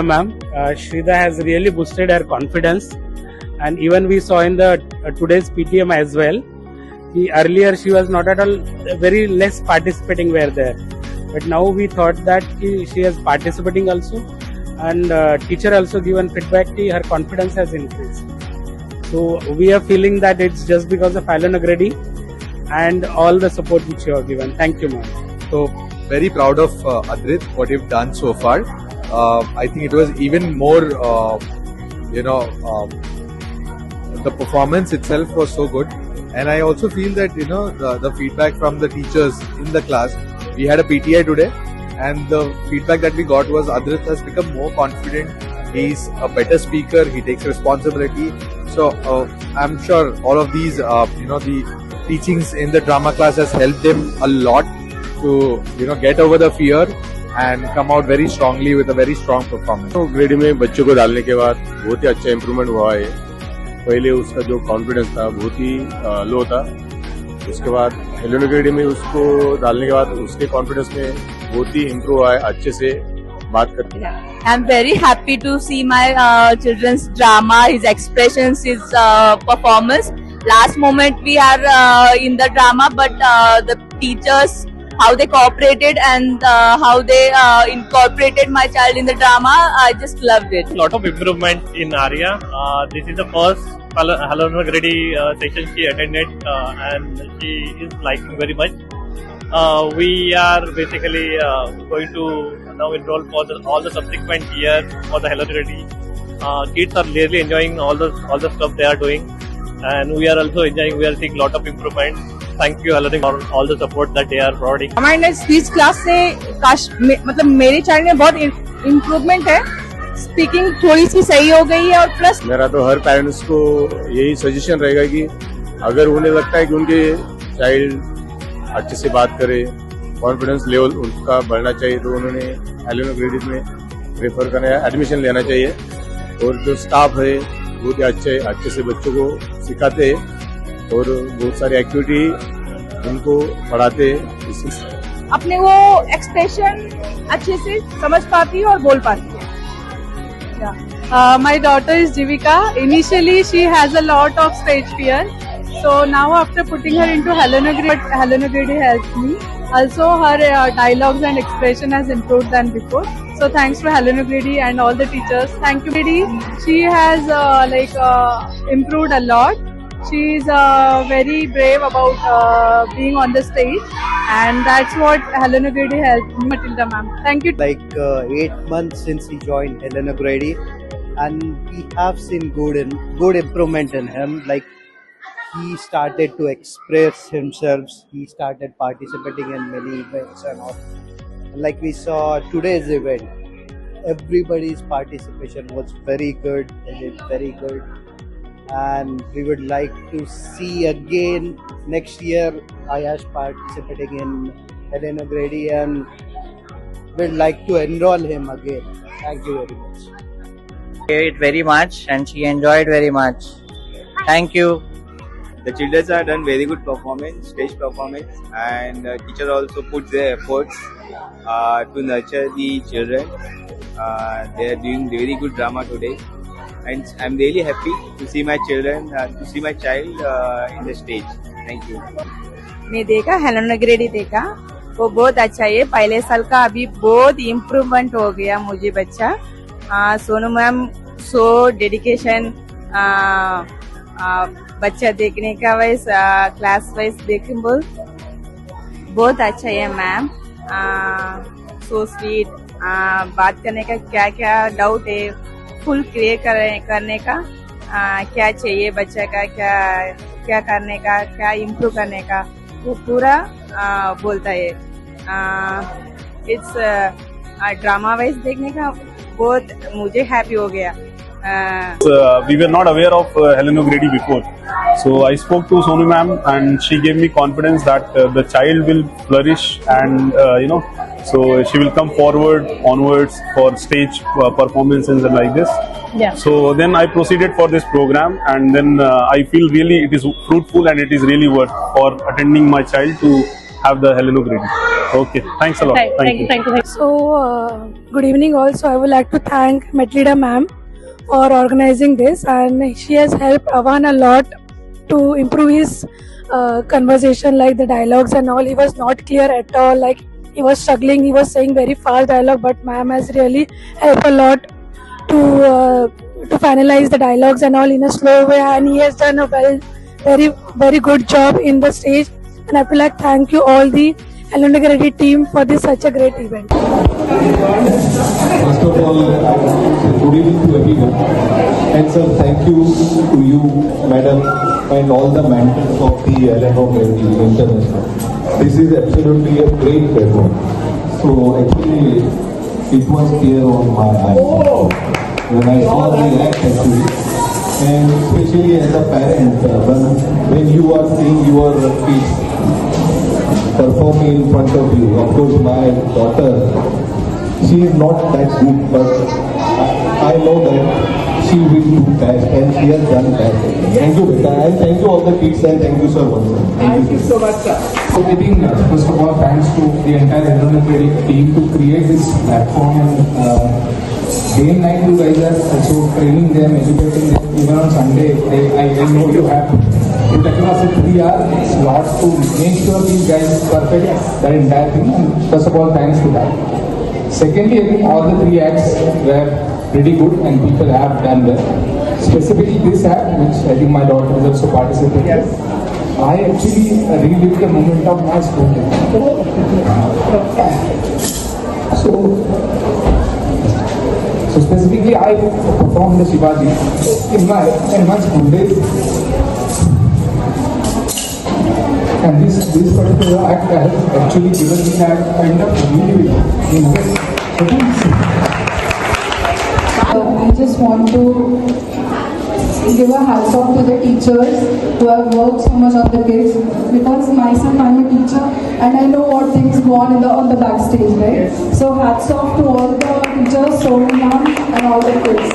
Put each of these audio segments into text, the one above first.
Ma'am, Shrida has really boosted her confidence, and even we saw in the today's PTM as well. Earlier she was not at all, very less participating were there, but now we thought that she is participating also, and teacher also given feedback her confidence has increased. So we are feeling that it's just because of Helena Grady and all the support which you have given. Thank you, ma'am. So very proud of Adrit, what you've done so far. I think it was even more, the performance itself was so good. And I also feel that, the feedback from the teachers in the class, we had a PTI today, and the feedback that we got was Adrit has become more confident. He's a better speaker. He takes responsibility. So I'm sure all of these, the teachings in the drama class has helped him a lot to, get over the fear and come out very strongly with a very strong performance. तो ग्रेडी में बच्चों को डालने के बाद बहुत ही अच्छा improvement हुआ है. पहले उसका जो कॉन्फिडेंस था बहुत ही लो था. उसके बाद हेलेना ग्रेडी में उसको डालने के बाद उसके कॉन्फिडेंस में बहुत ही इम्प्रूव हुआ है. अच्छे से बात करते हैं. I am very happy to see my children's drama, his expressions, his performance. Last moment we are in the drama, but the teachers, how they cooperated and how they incorporated my child in the drama, I just loved it. Lot of improvement in Arya. This is the first Helena Grady session she attended, and she is liking very much. We are basically going to now enroll for all the subsequent years for the Helena Grady. Kids are really enjoying all the stuff they are doing, and we are also enjoying. We are seeing lot of improvement. Thank you Helena for all the support that they are providing. हमारे speech class से मतलब मेरे child में बहुत improvement है. Speaking थोड़ी सी सही हो गई है, और प्लस मेरा तो हर पेरेंट्स को यही सजेशन रहेगा कि अगर उन्हें लगता है कि उनके चाइल्ड अच्छे से बात करे, कॉन्फिडेंस लेवल उनका बढ़ना चाहिए, तो उन्होंने हेलेना ग्रेडी में प्रेफर करना है, एडमिशन लेना चाहिए. और जो स्टाफ है बहुत ही अच्छे से बच्चों को सिखाते हैं और बहुत सारी एक्टिविटी उनको पढ़ाते हैं. अपने वो एक्सप्रेशन अच्छे से समझ पाती है और बोल पाती है. My daughter is Jivika. Initially, she has a lot of stage fear. So now, after putting her into Helena Grady helped me. Also, her dialogues and expression has improved than before. So thanks to Helena Grady and all the teachers. Thank you, Grady. She has improved a lot. She is very brave about being on the stage, and that's what Helena Grady helped me. Matilda ma'am, thank you. 8 months since he joined Helena Grady, and we have seen good improvement in him. Like, he started to express himself. He started participating in many events and all. Like we saw today's event, everybody's participation was very good. They did very good. And we would like to see again next year Ayash participating in Helena Grady, and we'd like to enroll him again. Thank you very much. It very much, and she enjoyed very much. Thank you. The children have done very good performance, stage performance, and teachers also put their efforts to nurture the children. They are doing very good drama today. And I'm really happy to see my children, to see my child in the stage. Thank you. मैं देखा Helena ग्रेडी देखा, वो बहुत अच्छा है. पहले साल का अभी बहुत इम्प्रूवमेंट हो गया मुझे बच्चा. सोनू मैम सो डेडिकेशन, बच्चा देखने का वाइज क्लास वाइज देखें बहुत अच्छा है मैम. सो स्वीट, बात करने का क्या क्या डाउट है फुल क्लियर करने का, क्या चाहिए बच्चा का, क्या करने का, क्या इम्प्रूव करने का, वो पूरा बोलता है. इट्स ड्रामा वाइज देखने का बहुत मुझे हैप्पी हो गया. We were not aware of Helena Grady before, so I spoke to Sonu ma'am, and she gave me confidence that the child will flourish, and so she will come onwards for stage performances and like this. Yeah. So then I proceeded for this program, and then I feel really it is fruitful and it is really worth for attending my child to have the Helena Grady. Okay, thanks a lot. Thank you. So, good evening. Also, I would like to thank Metlida ma'am for organizing this, and she has helped Avan a lot to improve his conversation, like the dialogues and all. He was not clear at all. Like he was struggling. He was saying very fast dialogue, but ma'am has really helped a lot to finalize the dialogues and all in a slow way. And he has done a very good job in the stage. And I feel like thank you all the Hello Nagari team for this such a great event. First of all, good evening to everyone. And sir, thank you to you, madam, and all the mentors of the Hello Nagari International. This is absolutely a great platform. So actually, it was clear on my eyes when I saw the act actually. And especially as a parent, when you are seeing your kids performing in front of you. Of course, my daughter, she is not that good, but I know that she will do best, and she has done that. Thank you, Beta, and thank you all the kids, and thank you, sir. Thank you so much, sir. So I think, first of all, thanks to the entire Hello Nagari team to create this platform, and day and night you guys are also training them, educating them. Even on Sunday, I know you have put across a 3-hour slot to make sure these guys perfect that entire thing. And first of all, thanks to that. Secondly, I think all the 3 acts were pretty good and people have done well. Specifically this act, which I think my daughter has also participated. Yes. I actually relived the moment of my school. So specifically, I performed the Shivaji in my school days, and this particular act has actually given me that kind of relief in a way. I just want to give a hats off to the teachers who have worked so much on the kids, because myself I'm a teacher and I know what things go on on the backstage, right? So hats off to all the teachers, Sonu ma'am, and all the kids.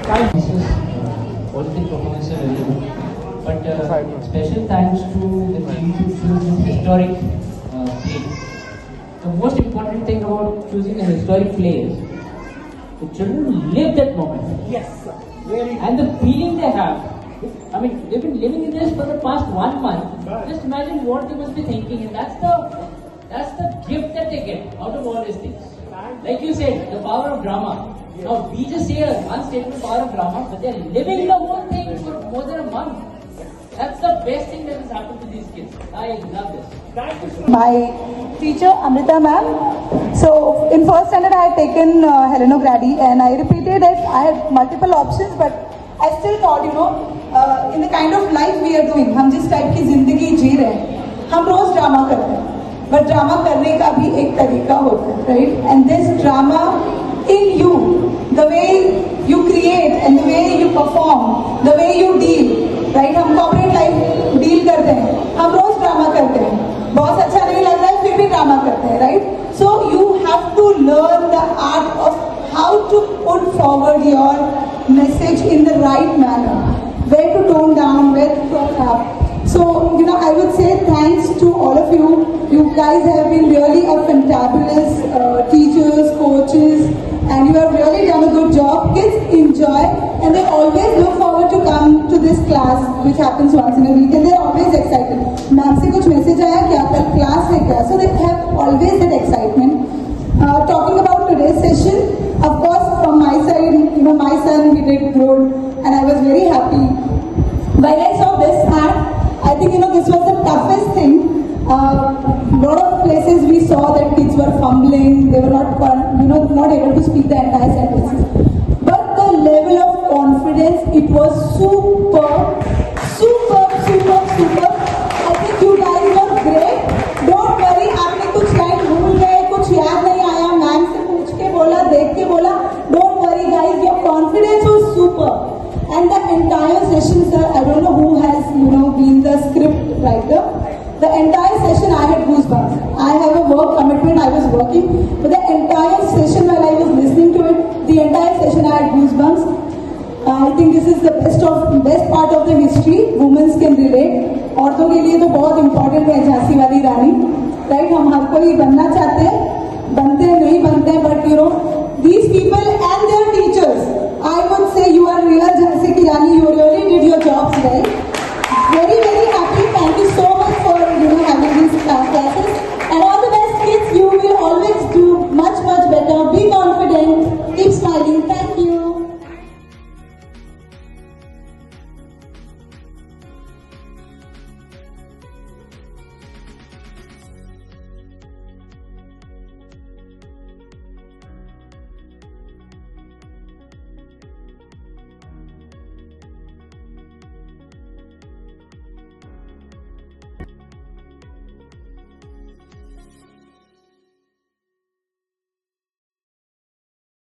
Thank you. All the performances are very good, but special thanks to the team to choose this historic play. The most important thing about choosing a historic play is the children live that moment. Yes, sir. And the feeling they have, I mean, they've been living in this for the past 1 month. Just imagine what they must be thinking, and that's the gift that they get out of all these things. Like you said, the power of drama. Now we just say one statement, power of drama, but they're living the whole thing for more than a month. That's the best thing that has happened to these kids. I love this. My teacher Amrita ma'am. So in first standard I had taken Hello Nagari, and I repeated it. I had multiple options, but I still thought, in the kind of life we are doing, हम जिस type की जिंदगी जी रहे हैं, हम रोज drama करते हैं, but drama करने का भी एक तरीका होता है, right? And this drama in you, the way you create and the way you perform, the way you deal, right? हम corporate life deal करते हैं, हम रोज ड्रामा करते हैं, बहुत अच्छा नहीं लग रहा है फिर भी ड्रामा करते हैं, right? So you have to learn the art of how to put forward your message in the right manner, where to tone down, where to tone up. So, I would say thanks to all of you. You guys have been really a fantabulous teachers, coaches, and you have really done a good job. Kids enjoy, and they always look forward to come to this class, which happens once in a week, and they're always excited. Ma'am se kuch message aaya kya, kal class hai kya? So they have always that excitement. Talking about today's session, of course, from my side, my son, he did good, and I was very happy. While I saw this act, I think, this was the toughest thing. Lot of places we saw that kids were fumbling, they were not able to speak the entire sentences. But the level of confidence, it was super. I think you guys were great. Don't worry, आपने कुछ line भूल गए, कुछ याद नहीं आया, ma'am से पूछ के बोला, देख के बोला. Don't worry guys, your confidence was super. And the entire session, sir, I don't know who has, been the script writer. The entire session I had goosebumps. I have a work commitment, I was working, but the entire session while I was listening to it, the entire session I had goosebumps. I think this is the best part of the history. Women can relate. औरतों के लिए तो बहुत important है झांसी वाली रानी, right? हम हर कोई बनना चाहते हैं, बनते हैं नहीं बनते हैं, but you know these people and their teachers, I would say you are real Jhansi की रानी. You really did